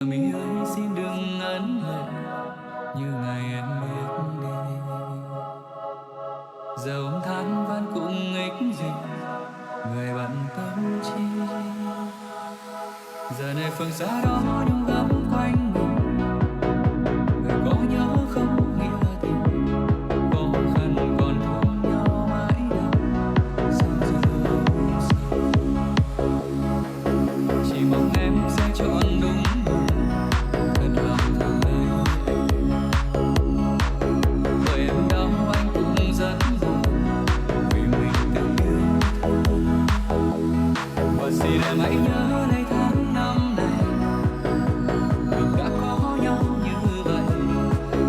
Mình ơi xin đừng ấn lệ như ngày em biết đi. Giờ ôm than van cũng ích gì, người bận tâm chi. Giờ này phương xa đó nhung gắm quanh mình, người có nhớ không nghĩa tình, khó khăn còn thương nhau mãi đâu. Sao giờ chỉ mong em sẽ chọn đúng người, thật lòng thật lời. Bởi em đau anh cũng rất buồn, vì mình tự yêu thương. Và xin em hãy nhớ ngày tháng năm này mình đã có nhau như vậy.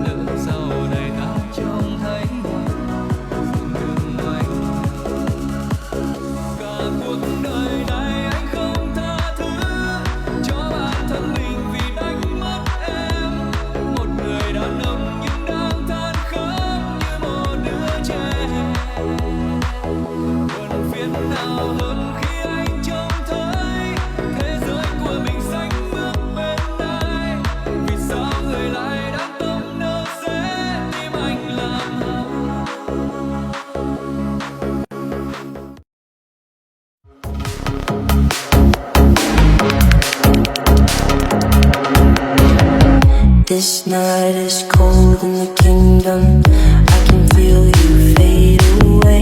Lỡ sau này ta trông thấy nhau xin đừng ngoảnh. Cả cuộc đời này anh không tha thứ cho bản thân mình vì đánh mất em. Một người đàn ông nhưng đang than khóc như một đứa trẻ. Buồn phiền nào hơn khi anh trông thấy thế giới của mình xanh bước bên ai. Vì sao người lại đang tâm nỡ dễ tim anh làm hao. This night is cold in the kingdom. I can feel you fade away.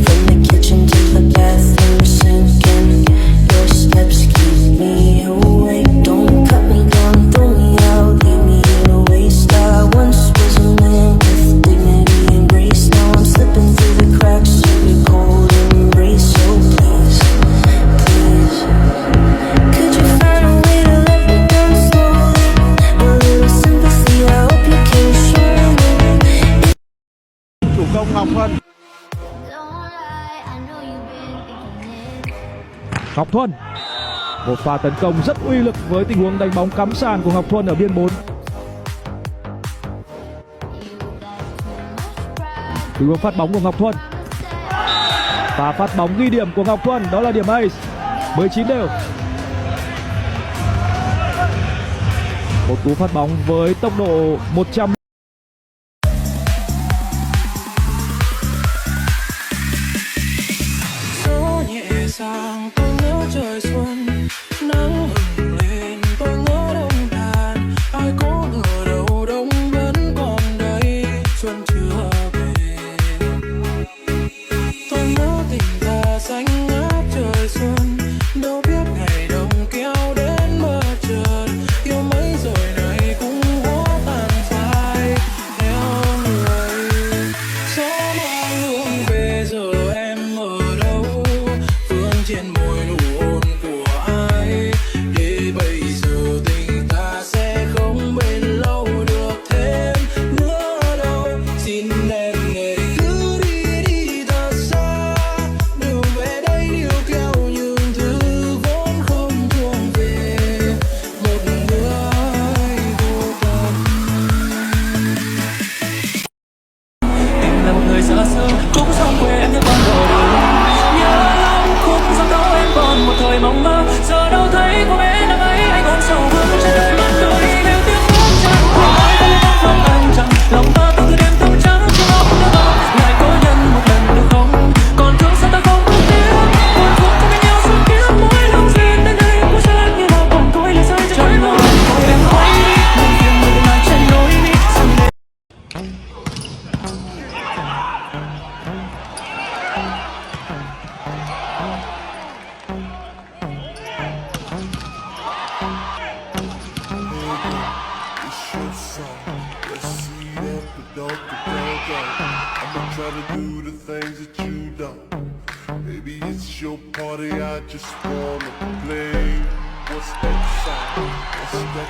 From the kitchen to the bathroom sinking, your steps keep me awake. Don't cut me down, throw me out, leave me in a waste. I once was a man with dignity and grace. Now I'm slipping through the cracks of your cold embrace. So please, please, could you find a way to let me down slowly? A little sympathy, I hope you can show me. Chủ công Ngọc Thuần. Ngọc Thuần, một pha tấn công rất uy lực với tình huống đánh bóng cắm sàn của Ngọc Thuần ở biên 4. Tình huống phát bóng của Ngọc Thuần và phát bóng ghi điểm của Ngọc Thuần, đó là điểm ace. 19 đều. Một cú phát bóng với tốc độ 100. Gió nhẹ sang tôi nhớ trời xuân, nắng hừng lên tôi ngỡ đông đàn. Ai có ngờ đâu đông vẫn còn đây, xuân chưa về. Tôi nhớ tình ta xanh ngát trời xuân, đâu biết ngày đông kéo đến mơ trần. Yêu mấy rồi này cũng hóa tàn phai theo người. Gió mang hương về giờ em ở đâu, vương trên môi nụ hôn của ai. Để bây giờ tình ta sẽ không bền lâu được thêm nữa đâu. Xin em ngày cứ đi đi thật xa, đường về đây điêu kẹo những thứ vốn không thuộc về một người vô tâm. em là một người xa xưa cũng sống quê em như con đồ đầu. Nhớ lòng khúc gió đó em còn một thời mong mơ, giờ đâu thấy cô bé năm ấy anh còn sầu vương trên đôi mắt tôi đều tiếng nước tràn qua. Không anh chẳng lòng ta từng đêm thâu trắng cho ngóng đưa vào lại có nhân một lần được không? Còn thương sao ta không tiếc buồn phút ta bên nhau suốt kiếp mỗi lúc duyên đến đây cô chân như là còn cối lời rơi trên trái môi. Em quay đi buồn phiền người từng ngày trên đôi mi dần để I'ma try to do the things that you don't. Maybe it's your party, I just wanna play. What's that sound? What's that?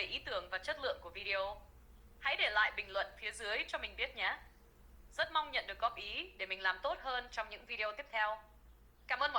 về ý tưởng và chất lượng của video? Hãy để lại bình luận phía dưới cho mình biết nhé. Rất mong nhận được góp ý để mình làm tốt hơn trong những video tiếp theo. Cảm ơn mọi người.